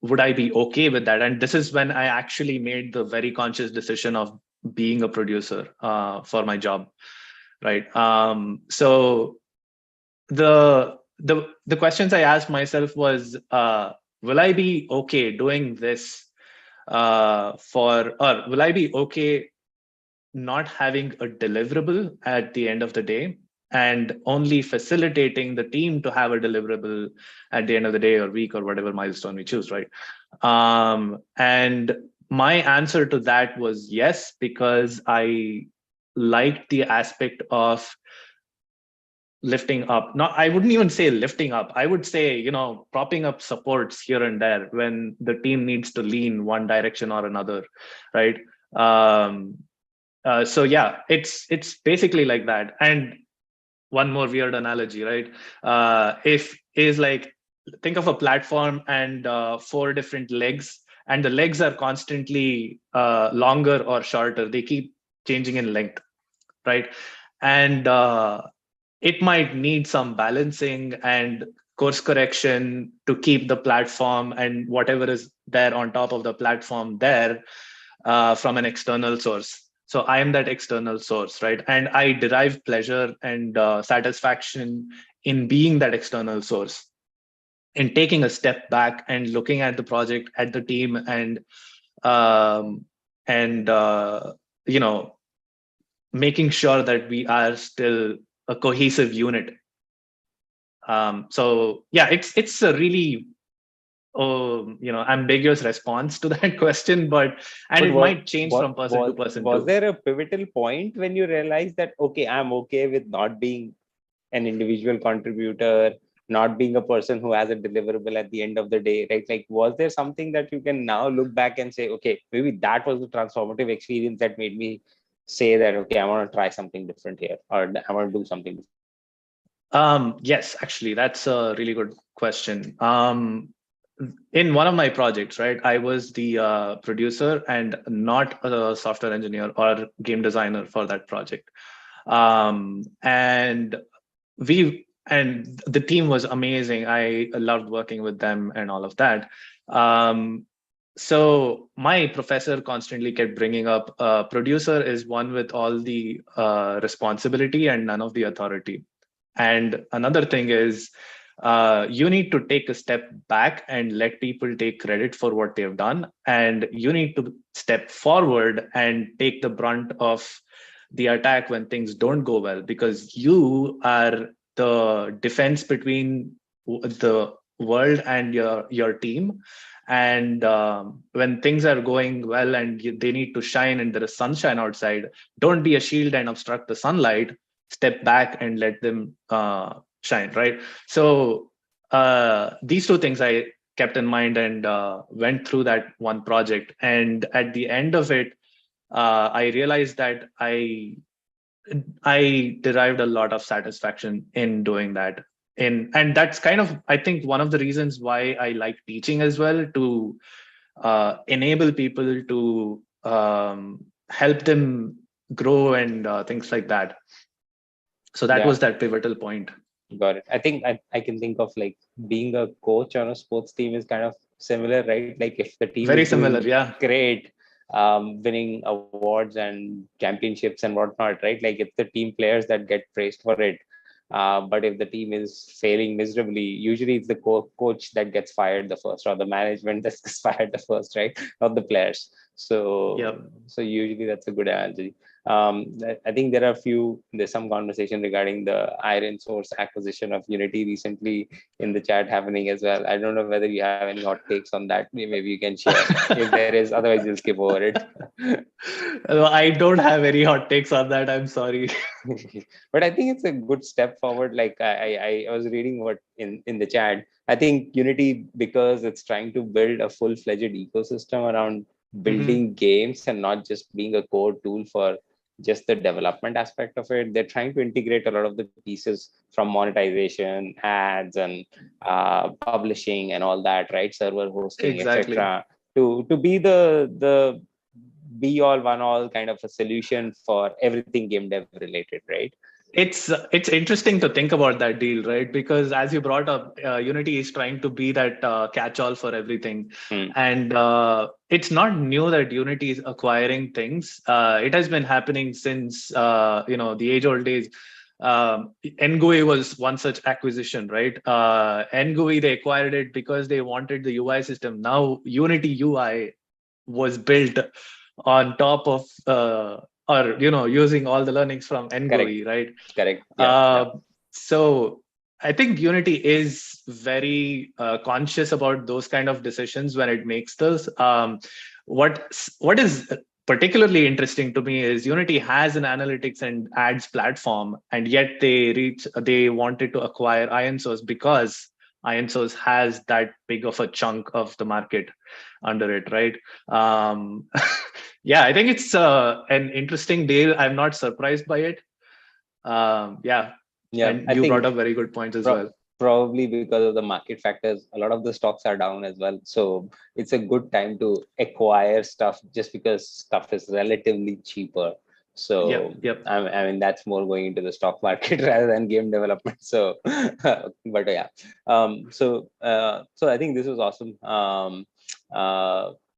S2: Would I be okay with that? And this is when I actually made the very conscious decision of being a producer for my job. right? So the questions I asked myself was, will I be okay doing this or will I be okay not having a deliverable at the end of the day and only facilitating the team to have a deliverable at the end of the day or week or whatever milestone we choose, right? And my answer to that was yes, because I liked the aspect of lifting up. Not, I wouldn't even say lifting up. I would say, propping up supports here and there when the team needs to lean one direction or another, right? Um, so yeah, it's basically like that. And one more weird analogy, right? If is like, think of a platform and four different legs, and the legs are constantly longer or shorter. They keep changing in length, right? And it might need some balancing and course correction to keep the platform and whatever is there on top of the platform there from an external source. So I am that external source, right? And I derive pleasure and satisfaction in being that external source, in taking a step back and looking at the project, at the team, um, and you know making sure that we are still a cohesive unit. So yeah, it's a really ambiguous response to that question, and
S1: But
S2: it might change from person to person
S1: was
S2: too.
S1: there a pivotal point when you realized that, okay, I'm okay with not being an individual contributor, not being a person who has a deliverable at the end of the day, right? Like, was there something that you can now look back and say, okay, maybe that was the transformative experience that made me say that, okay, I want to try something different here, or I want to do something different?
S2: Yes, actually, that's a really good question. In one of my projects, right, I was the producer and not a software engineer or game designer for that project. And the team was amazing. I loved working with them and all of that. Um, so my professor constantly kept bringing up, producer is one with all the responsibility and none of the authority. And another thing is, you need to take a step back and let people take credit for what they've done. And you need to step forward and take the brunt of the attack when things don't go well, because you are the defense between the world and your team. And when things are going well and they need to shine and there is sunshine outside, don't be a shield and obstruct the sunlight. Step back and let them shine, right? So these two things I kept in mind and went through that one project. And at the end of it, I realized that I derived a lot of satisfaction in doing that. And that's kind of, I think, one of the reasons why I like teaching as well, to enable people to help them grow and things like that. So that
S1: Yeah,
S2: was that pivotal point.
S1: got it. I think I can think of like being a coach on a sports team is kind of similar, right? Like if the team is
S2: Very similar,
S1: doing
S2: yeah.
S1: great, winning awards and championships and whatnot, right? Like it's the team players that get praised for it. But if the team is failing miserably, usually it's the coach that gets fired the first, or the management that gets fired the first, right? Not the players.
S2: Yep.
S1: So usually that's a good analogy. I think there's some conversation regarding the iron source acquisition of Unity recently in the chat happening as well. I don't know whether you have any hot takes on that. Maybe you can share if there is, otherwise we'll skip over it.
S2: I don't have any hot takes on that. I'm sorry.
S1: But I think it's a good step forward. Like I was reading what in the chat. I think Unity, because it's trying to build a full-fledged ecosystem around
S2: Mhm.
S1: building games and not just being a core tool for just the development aspect of it. They're trying to integrate a lot of the pieces from monetization, ads, and publishing and all that, right? Server hosting,
S2: Exactly.
S1: etc. To be the be all one all kind of a solution for everything game dev related, right?
S2: It's interesting to think about that deal, right? Because as you brought up, Unity is trying to be that catch-all for everything, and it's not new that Unity is acquiring things. It has been happening since the age-old days. NGUI was one such acquisition, right? NGUI, they acquired it because they wanted the UI system. Now Unity UI was built on top of or using all the learnings from
S1: Correct.
S2: NGUI, right?
S1: Correct. Yeah.
S2: So I think Unity is very conscious about those kind of decisions when it makes those. What is particularly interesting to me is Unity has an analytics and ads platform, and yet they wanted to acquire IronSource because IronSource has that big of a chunk of the market under it, right? Yeah, I think it's an interesting deal. I'm not surprised by it. Yeah,
S1: Yeah.
S2: and
S1: I
S2: you
S1: think
S2: brought up very good points as well.
S1: probably because of the market factors, a lot of the stocks are down as well. So it's a good time to acquire stuff just because stuff is relatively cheaper. So
S2: Yep.
S1: I mean that's more going into the stock market rather than game development. So, but yeah. So I think this was awesome.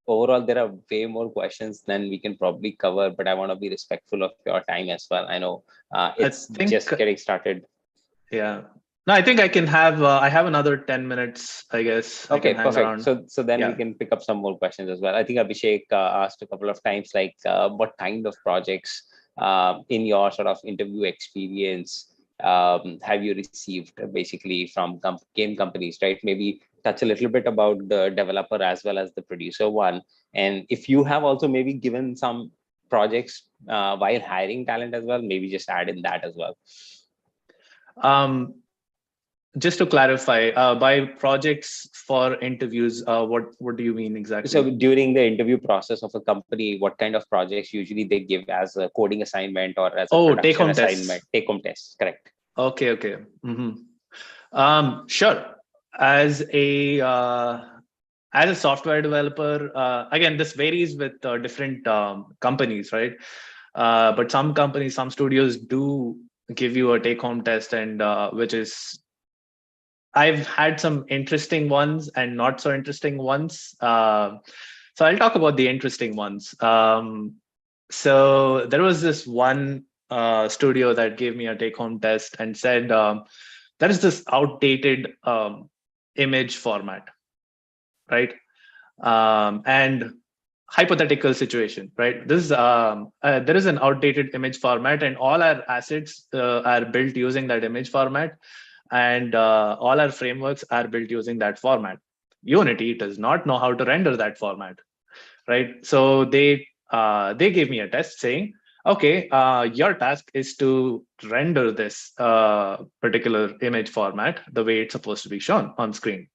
S1: Overall, there are way more questions than we can probably cover, but I want to be respectful of your time as well. I know
S2: I
S1: it's
S2: think,
S1: just getting started.
S2: yeah. No, I think I can have, I have another 10 minutes, I guess. I can
S1: Okay,
S2: hang
S1: perfect.
S2: around.
S1: So then we
S2: Yeah.
S1: can pick up some more questions as well. I think Abhishek asked a couple of times, like what kind of projects in your sort of interview experience have you received basically from game companies, right? Maybe touch a little bit about the developer as well as the producer one. And if you have also maybe given some projects while hiring talent as well, maybe just add in that as well.
S2: Just to clarify, by projects for interviews, what do you mean exactly?
S1: So during the interview process of a company, what kind of projects usually they give as a coding assignment or as a production
S2: take-home
S1: assignment?
S2: tests.
S1: Take-home tests, correct?
S2: Okay. Sure. As a software developer, again, this varies with different companies, right? But some companies, some studios do give you a take-home test, and which is, I've had some interesting ones and not so interesting ones. So I'll talk about the interesting ones. So there was this one studio that gave me a take-home test and said, there is this outdated image format, right? And hypothetical situation, right? This there is an outdated image format, and all our assets are built using that image format, and all our frameworks are built using that format. Unity does not know how to render that format, right? So they gave me a test saying, okay, your task is to render this particular image format the way it's supposed to be shown on screen.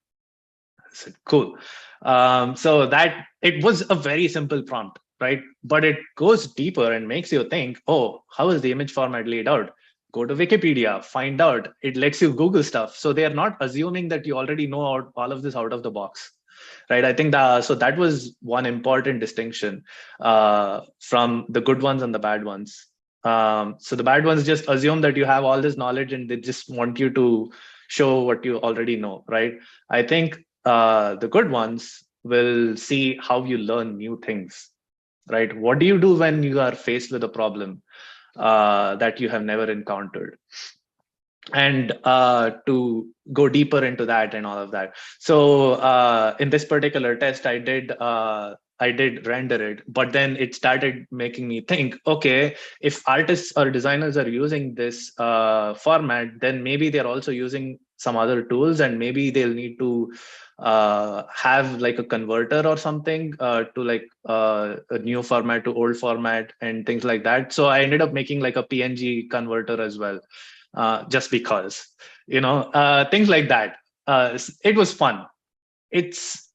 S2: I said, cool. So that it was a very simple prompt, right? But it goes deeper and makes you think, oh, how is the image format laid out? Go to Wikipedia, find out. It lets you Google stuff. So they are not assuming that you already know all of this out of the box, right? I think so that was one important distinction from the good ones and the bad ones. So the bad ones just assume that you have all this knowledge and they just want you to show what you already know, right? I think the good ones will see how you learn new things, right? What do you do when you are faced with a problem that you have never encountered? And to go deeper into that and all of that. So in this particular test, I did render it, but then it started making me think, okay, if artists or designers are using this format, then maybe they're also using some other tools, and maybe they'll need to have like a converter or something to like a new format to old format and things like that. So I ended up making like a PNG converter as well, just because, things like that. It was fun. It's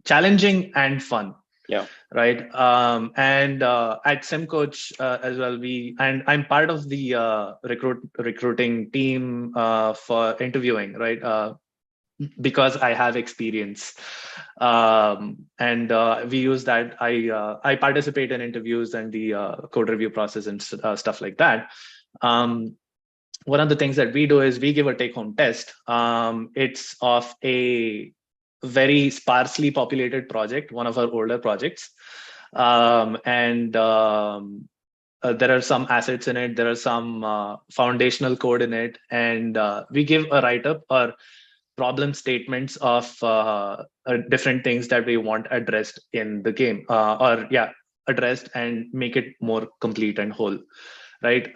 S2: challenging and fun.
S1: Yeah.
S2: Right. And at Simcoach as well, I'm part of the recruiting team for interviewing, right? Because I have experience, and we use that. I participate in interviews and the code review process and stuff like that. one of the things that we do is we give a take-home test. It's of a very sparsely populated project, one of our older projects. And there are some assets in it, there are some foundational code in it, and we give a write-up or problem statements of different things that we want addressed in the game, addressed and make it more complete and whole, right?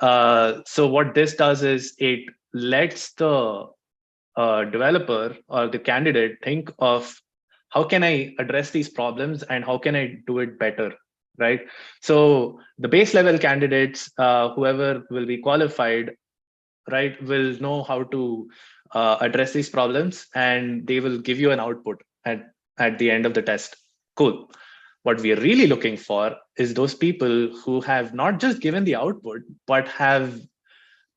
S2: So what this does is it lets the developer or the candidate think of how can I address these problems and how can I do it better, right? So the base level candidates, whoever will be qualified, right, will know how to address these problems, and they will give you an output at the end of the test. Cool. What we are really looking for is those people who have not just given the output, but have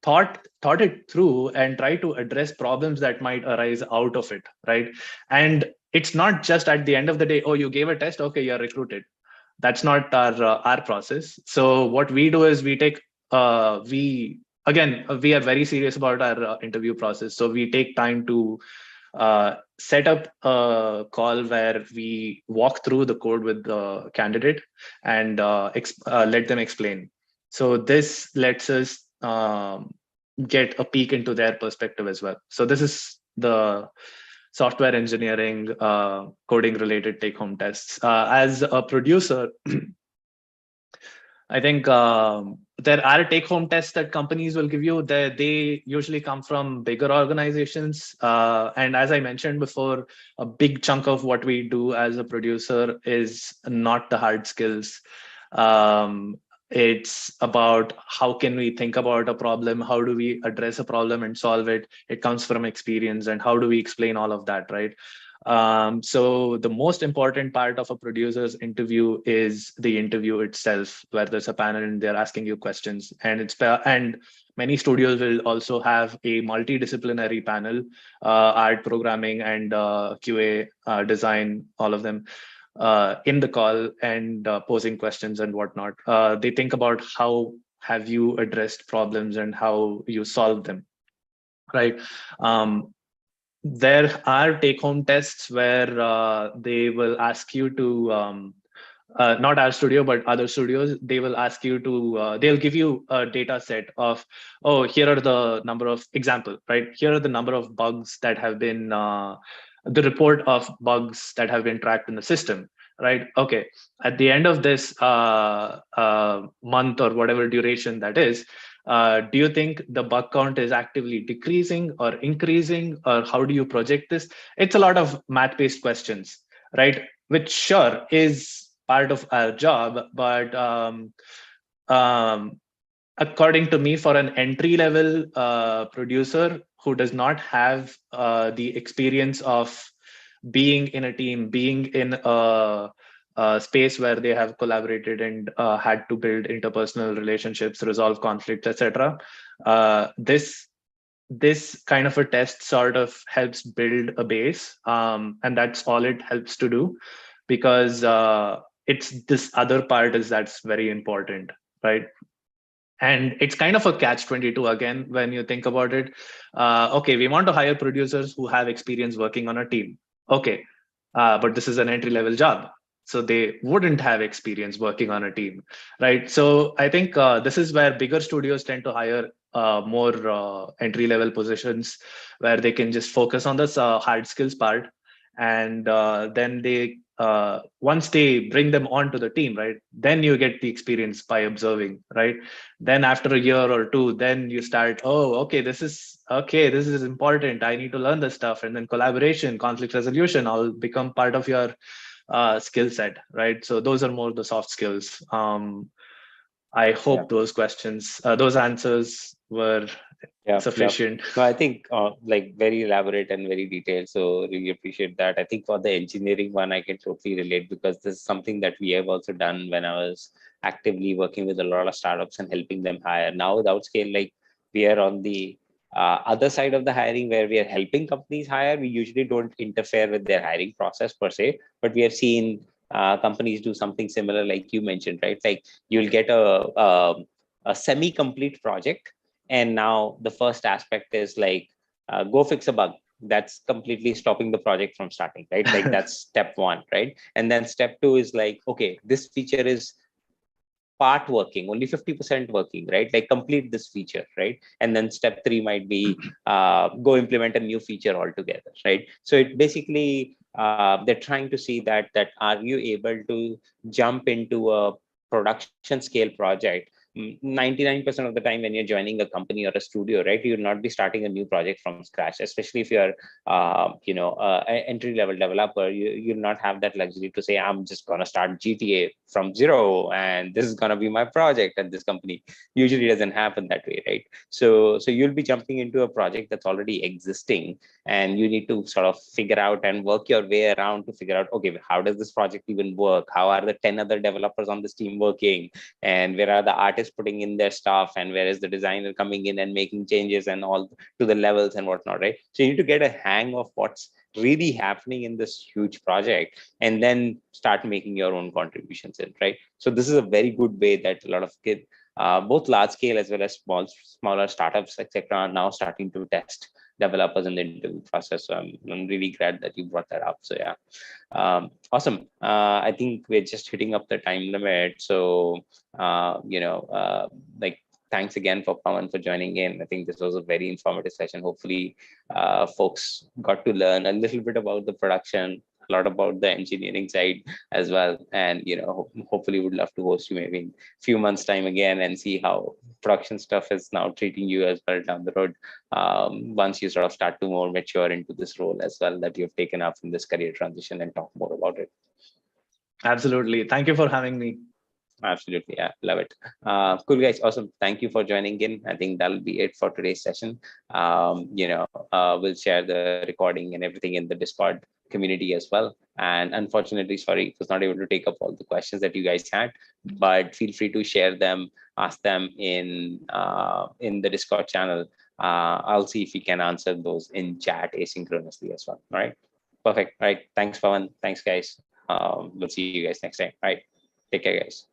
S2: thought it through and try to address problems that might arise out of it, right? And it's not just at the end of the day, oh, you gave a test, okay, you're recruited. That's not our process. So what we do is we take we are very serious about our interview process. So we take time to set up a call where we walk through the code with the candidate and let them explain. So this lets us get a peek into their perspective as well. So this is the software engineering coding related take home tests. As a producer, I think there are take-home tests that companies will give you. They usually come from bigger organizations. And as I mentioned before, a big chunk of what we do as a producer is not the hard skills. It's about how can we think about a problem, how do we address a problem and solve it. It comes from experience, and how do we explain all of that, right? So the most important part of a producer's interview is the interview itself, where there's a panel and they're asking you questions. And many studios will also have a multidisciplinary panel, art, programming, and QA, design, all of them in the call, and posing questions and whatnot. They think about how have you addressed problems and how you solve them, right? There are take-home tests where they will ask you to not our studio but other studios, they will ask you to they'll give you a data set of, oh, here are the number of example, right? Here are the number of bugs that have been the report of bugs that have been tracked in the system, right? Okay, at the end of this month or whatever duration that is, do you think the bug count is actively decreasing or increasing, or how do you project this? It's a lot of math-based questions, right? Which sure is part of our job, but according to me, for an entry-level producer who does not have the experience of being in a team, being in a space where they have collaborated and had to build interpersonal relationships, resolve conflicts, etc. This kind of a test sort of helps build a base, and that's all it helps to do, because it's this other part is that's very important, right? And it's kind of a catch-22 again when you think about it. Okay, we want to hire producers who have experience working on a team. Okay, but this is an entry-level job, so they wouldn't have experience working on a team, right? So I think this is where bigger studios tend to hire more entry-level positions, where they can just focus on this hard skills part, and then they once they bring them onto the team, right, then you get the experience by observing, right? Then after a year or two, then you start, oh, okay, this is important, I need to learn this stuff, and then collaboration, conflict resolution all become part of your skill set, right? So those are more the soft skills. I hope those answers were sufficient.
S1: No, I think like very elaborate and very detailed. So really appreciate that. I think for the engineering one, I can totally relate, because this is something that we have also done when I was actively working with a lot of startups and helping them hire. Now with Outscale, like we are on the other side of the hiring, where we are helping companies hire. We usually don't interfere with their hiring process per se, but we have seen companies do something similar, like you mentioned, right? Like you'll get a semi-complete project, And now the first aspect is like, go fix a bug. That's completely stopping the project from starting, right? Like that's step one, right? And then step two is like, okay, this feature is part working, only 50% working, right? Like complete this feature, right? And then step three might be go implement a new feature altogether, right? So it basically they're trying to see that are you able to jump into a production scale project. 99% of the time when you're joining a company or a studio, right, you'll not be starting a new project from scratch, especially if you're entry level developer. You'll not have that luxury to say, I'm just going to start GTA from zero and this is going to be my project at this company. Usually doesn't happen that way, right? So you'll be jumping into a project that's already existing, and you need to sort of figure out and work your way around to figure out, okay, how does this project even work? How are the 10 other developers on this team working? And where are the artists putting in their stuff? And where is the designer coming in and making changes and all to the levels and whatnot, right? So you need to get a hang of what's really happening in this huge project, and then start making your own contributions in, right? So this is a very good way that a lot of kids, both large scale as well as smaller startups, etc., are now starting to test developers in the interview process. So I'm really glad that you brought that up. So yeah, awesome. I think we're just hitting up the time limit. So like, thanks again for Pavan for joining in. I think this was a very informative session. Hopefully, folks got to learn a little bit about the production, a lot about the engineering side as well. And hopefully, would love to host you maybe in a few months' time again and see how production stuff is now treating you as well down the road. Once you sort of start to more mature into this role as well that you've taken up in this career transition, and talk more about it.
S2: Absolutely. Thank you for having me.
S1: Absolutely. Yeah, love it. Cool, guys. Awesome. Thank you for joining in. I think that'll be it for today's session. We'll share the recording and everything in the Discord community as well. And unfortunately, sorry, it was not able to take up all the questions that you guys had, but feel free to share them, ask them in the Discord channel. I'll see if we can answer those in chat asynchronously as well. All right. Perfect. All right. Thanks, Pavan. Thanks, guys. We'll see you guys next time. All right. Take care, guys.